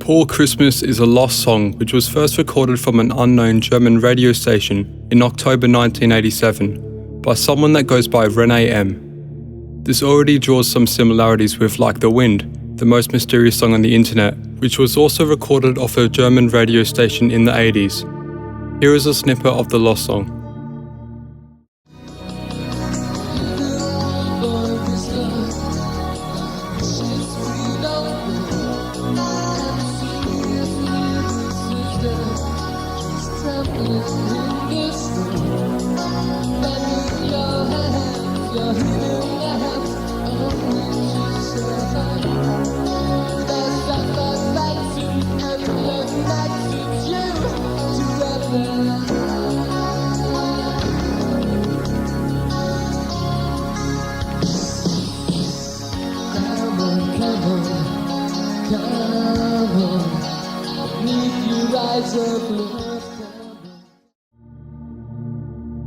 Poor Christmas is a lost song which was first recorded from an unknown German radio station in October 1987 by someone that goes by Renee M. This already draws some similarities with Like the Wind, the most mysterious song on the internet, which was also recorded off a German radio station in the 80s. Here is a snippet of the lost song.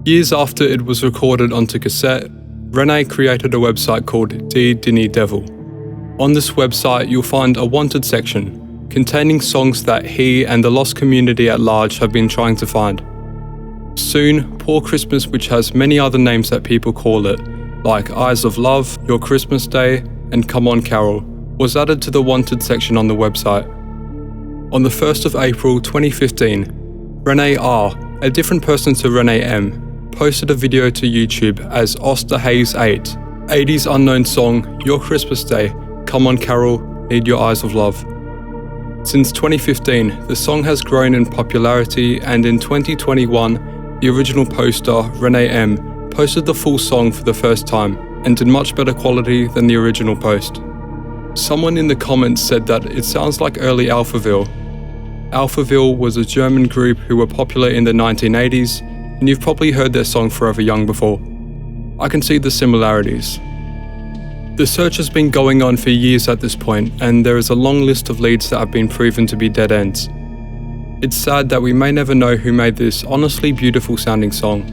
Years after it was recorded onto cassette, Renee created a website called Die Dinny Devil. On this website you'll find a wanted section containing songs that he and the lost community at large have been trying to find. Soon, Poor Christmas, which has many other names that people call it, like Eyes of Love, Your Christmas Day, and Come On Carol, was added to the wanted section on the website. On the 1st of April 2015, Renee R., a different person to Renee M., posted a video to YouTube as Osterhaze 8, 80s unknown song Your Christmas Day, Come On Carol, Need Your Eyes of Love. Since 2015, the song has grown in popularity, and in 2021, the original poster, Renee M., posted the full song for the first time and in much better quality than the original post. Someone in the comments said that it sounds like early Alphaville. Alphaville was a German group who were popular in the 1980s, and you've probably heard their song Forever Young before. I can see the similarities. The search has been going on for years at this point, and there is a long list of leads that have been proven to be dead ends. It's sad that we may never know who made this honestly beautiful sounding song,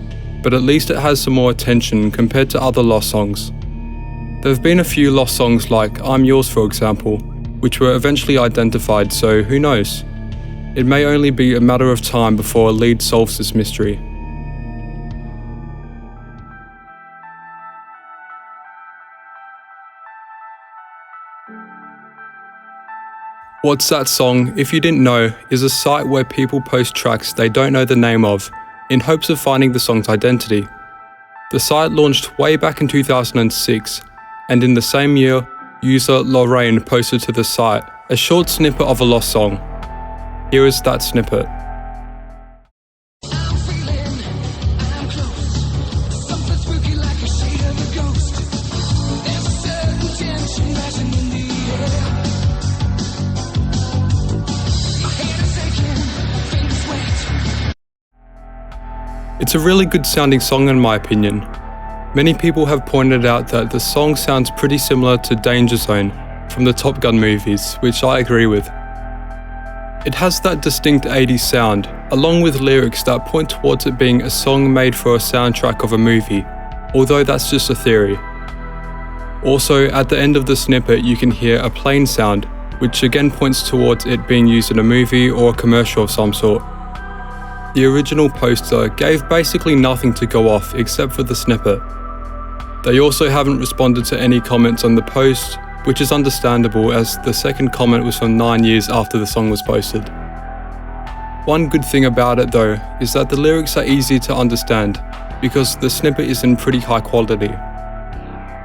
but at least it has some more attention compared to other lost songs. There have been a few lost songs like I'm Yours, for example, which were eventually identified, so who knows? It may only be a matter of time before a lead solves this mystery. What's That Song, if you didn't know, is a site where people post tracks they don't know the name of, in hopes of finding the song's identity. The site launched way back in 2006, and in the same year, user Lorraine posted to the site a short snippet of a lost song. Here is that snippet. It's a really good sounding song in my opinion. Many people have pointed out that the song sounds pretty similar to Danger Zone from the Top Gun movies, which I agree with. It has that distinct 80s sound, along with lyrics that point towards it being a song made for a soundtrack of a movie, although that's just a theory. Also, at the end of the snippet you can hear a plane sound, which again points towards it being used in a movie or a commercial of some sort. The original poster gave basically nothing to go off except for the snippet. They also haven't responded to any comments on the post, which is understandable as the second comment was from 9 years after the song was posted. One good thing about it though is that the lyrics are easy to understand because the snippet is in pretty high quality.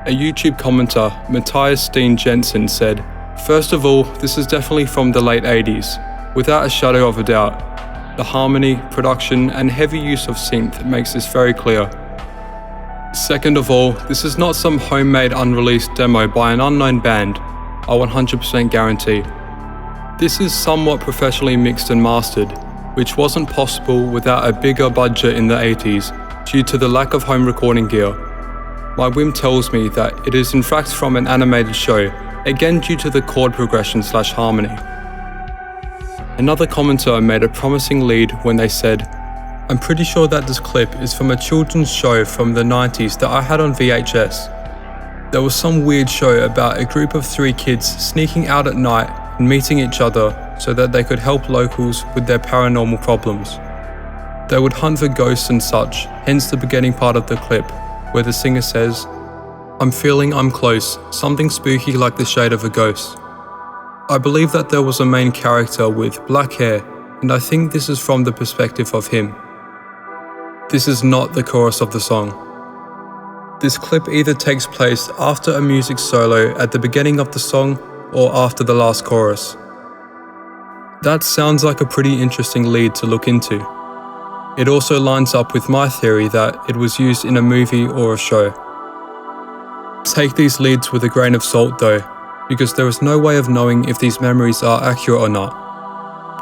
A YouTube commenter, Matthias Steen Jensen, said, "First of all, this is definitely from the late 80s, without a shadow of a doubt. The harmony, production, and heavy use of synth makes this very clear. Second of all, this is not some homemade unreleased demo by an unknown band, I 100% guarantee. This is somewhat professionally mixed and mastered, which wasn't possible without a bigger budget in the 80s due to the lack of home recording gear. My whim tells me that it is in fact from an animated show, again due to the chord progression/harmony. Another commenter made a promising lead when they said, "I'm pretty sure that this clip is from a children's show from the 90s that I had on VHS. There was some weird show about a group of 3 kids sneaking out at night and meeting each other so that they could help locals with their paranormal problems. They would hunt for ghosts and such, hence the beginning part of the clip, where the singer says, "I'm feeling I'm close, something spooky like the shade of a ghost." I believe that there was a main character with black hair, and I think this is from the perspective of him. This is not the chorus of the song. This clip either takes place after a music solo at the beginning of the song or after the last chorus. That sounds like a pretty interesting lead to look into. It also lines up with my theory that it was used in a movie or a show. Take these leads with a grain of salt though, because there is no way of knowing if these memories are accurate or not.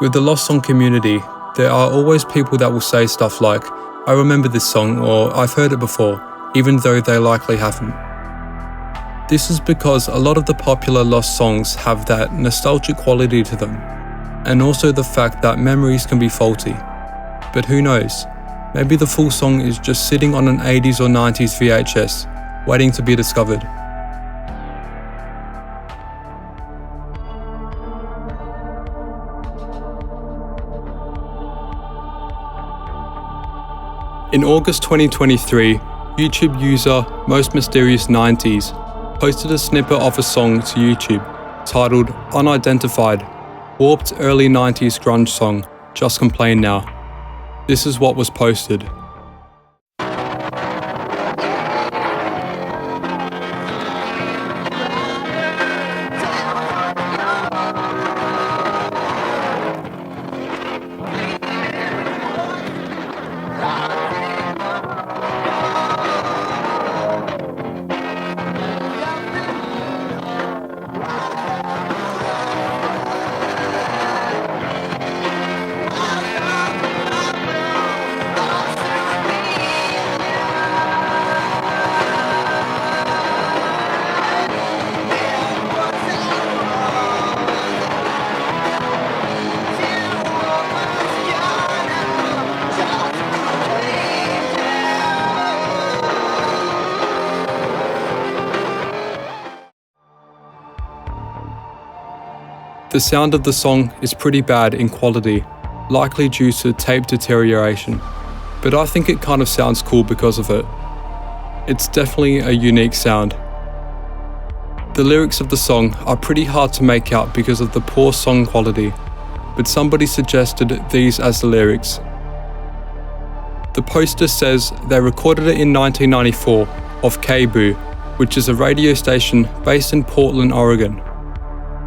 With the lost song community, there are always people that will say stuff like, "I remember this song," or "I've heard it before," even though they likely haven't. This is because a lot of the popular lost songs have that nostalgic quality to them, and also the fact that memories can be faulty. But who knows, maybe the full song is just sitting on an 80s or 90s VHS, waiting to be discovered. In August 2023, YouTube user Most Mysterious 90s posted a snippet of a song to YouTube titled Unidentified, warped early 90s grunge song, Just Complain Now. This is what was posted. The sound of the song is pretty bad in quality, likely due to tape deterioration, but I think it kind of sounds cool because of it. It's definitely a unique sound. The lyrics of the song are pretty hard to make out because of the poor song quality, but somebody suggested these as the lyrics. The poster says they recorded it in 1994 off KBOO, which is a radio station based in Portland, Oregon.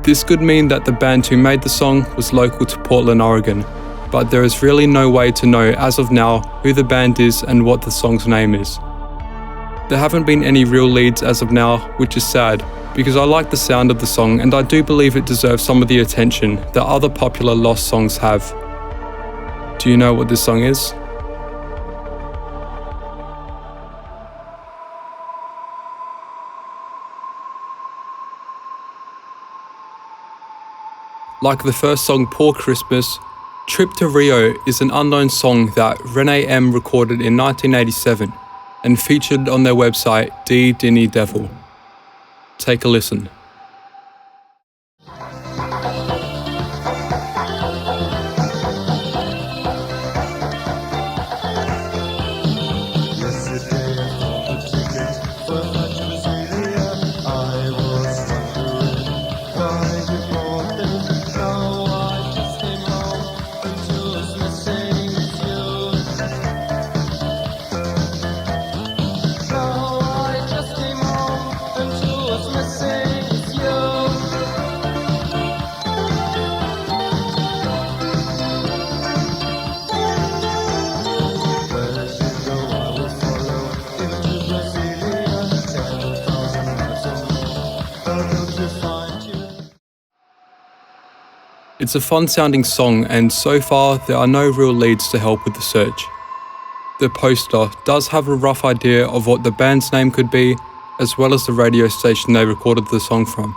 This could mean that the band who made the song was local to Portland, Oregon, but there is really no way to know as of now who the band is and what the song's name is. There haven't been any real leads as of now, which is sad, because I like the sound of the song and I do believe it deserves some of the attention that other popular lost songs have. Do you know what this song is? Like the first song Poor Christmas, Trip to Rio is an unknown song that Renee M recorded in 1987 and featured on their website D Dinny Devil. Take a listen. It's a fun sounding song and so far there are no real leads to help with the search. The poster does have a rough idea of what the band's name could be, as well as the radio station they recorded the song from.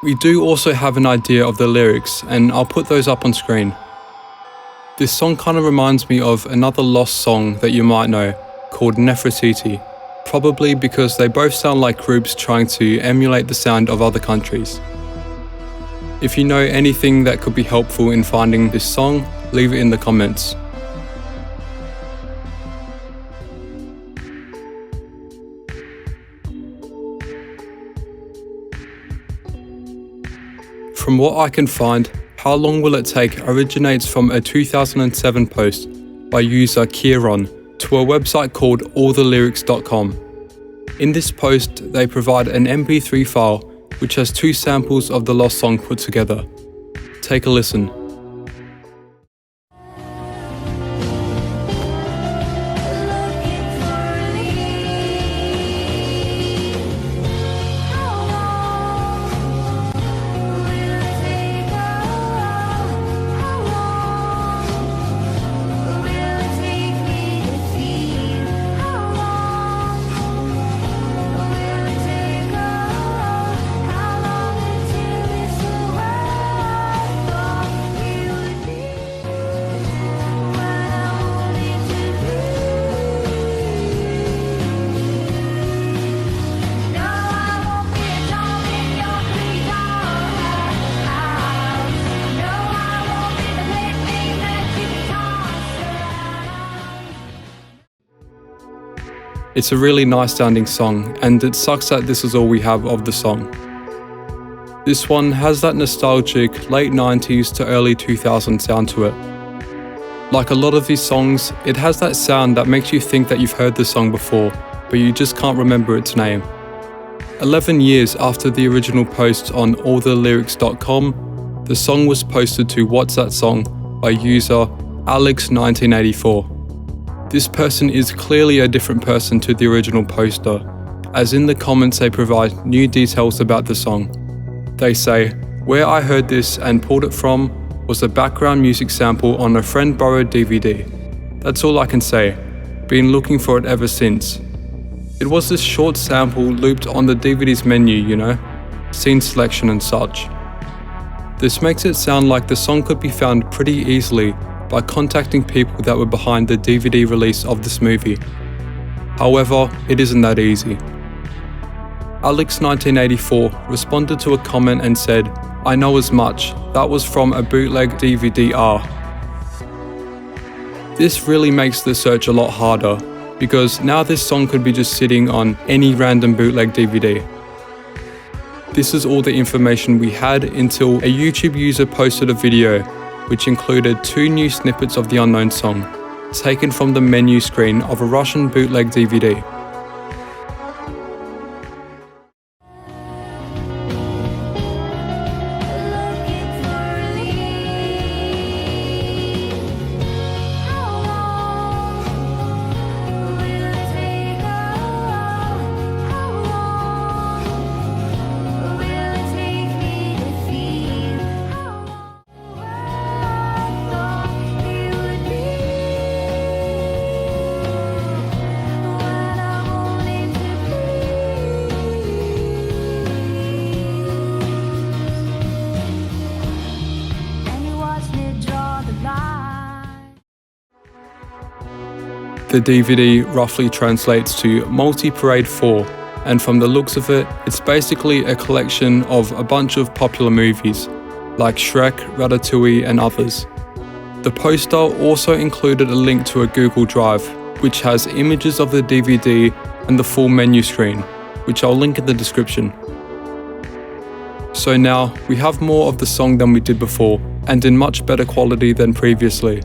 We do also have an idea of the lyrics and I'll put those up on screen. This song kind of reminds me of another lost song that you might know called Nefertiti, probably because they both sound like groups trying to emulate the sound of other countries. If you know anything that could be helpful in finding this song, leave it in the comments. From what I can find, How Long Will It Take originates from a 2007 post by user Kieron to a website called allthelyrics.com. In this post, they provide an MP3 file which has 2 samples of the lost song put together. Take a listen. It's a really nice sounding song, and it sucks that this is all we have of the song. This one has that nostalgic late 90s to early 2000s sound to it. Like a lot of these songs, it has that sound that makes you think that you've heard the song before, but you just can't remember its name. 11 years after the original post on allthelyrics.com, the song was posted to What's That Song by user Alex1984. This person is clearly a different person to the original poster, as in the comments they provide new details about the song. They say, "Where I heard this and pulled it from was a background music sample on a friend borrowed DVD. That's all I can say. Been looking for it ever since. It was this short sample looped on the DVD's menu, you know, scene selection and such." This makes it sound like the song could be found pretty easily by contacting people that were behind the DVD release of this movie. However, it isn't that easy. Alex1984 responded to a comment and said, "I know as much, that was from a bootleg DVD-R." This really makes the search a lot harder, because now this song could be just sitting on any random bootleg DVD. This is all the information we had until a YouTube user posted a video which included 2 new snippets of the unknown song, taken from the menu screen of a Russian bootleg DVD. The DVD roughly translates to Multi-Parade 4, and from the looks of it, it's basically a collection of a bunch of popular movies, like Shrek, Ratatouille and others. The poster also included a link to a Google Drive, which has images of the DVD and the full menu screen, which I'll link in the description. So now, we have more of the song than we did before, and in much better quality than previously.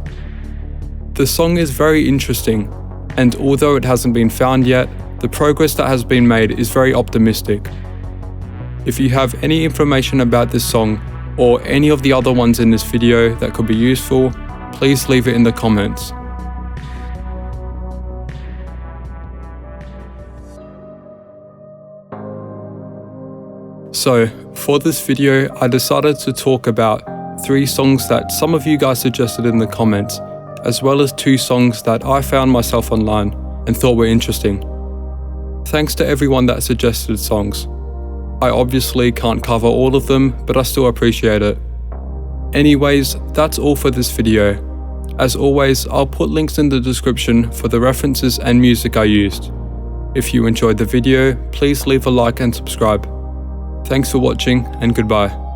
The song is very interesting, and although it hasn't been found yet, the progress that has been made is very optimistic. If you have any information about this song, or any of the other ones in this video that could be useful, please leave it in the comments. So, for this video, I decided to talk about 3 songs that some of you guys suggested in the comments, as well as 2 songs that I found myself online and thought were interesting. Thanks to everyone that suggested songs. I obviously can't cover all of them, but I still appreciate it. Anyways, that's all for this video. As always, I'll put links in the description for the references and music I used. If you enjoyed the video, please leave a like and subscribe. Thanks for watching, and goodbye.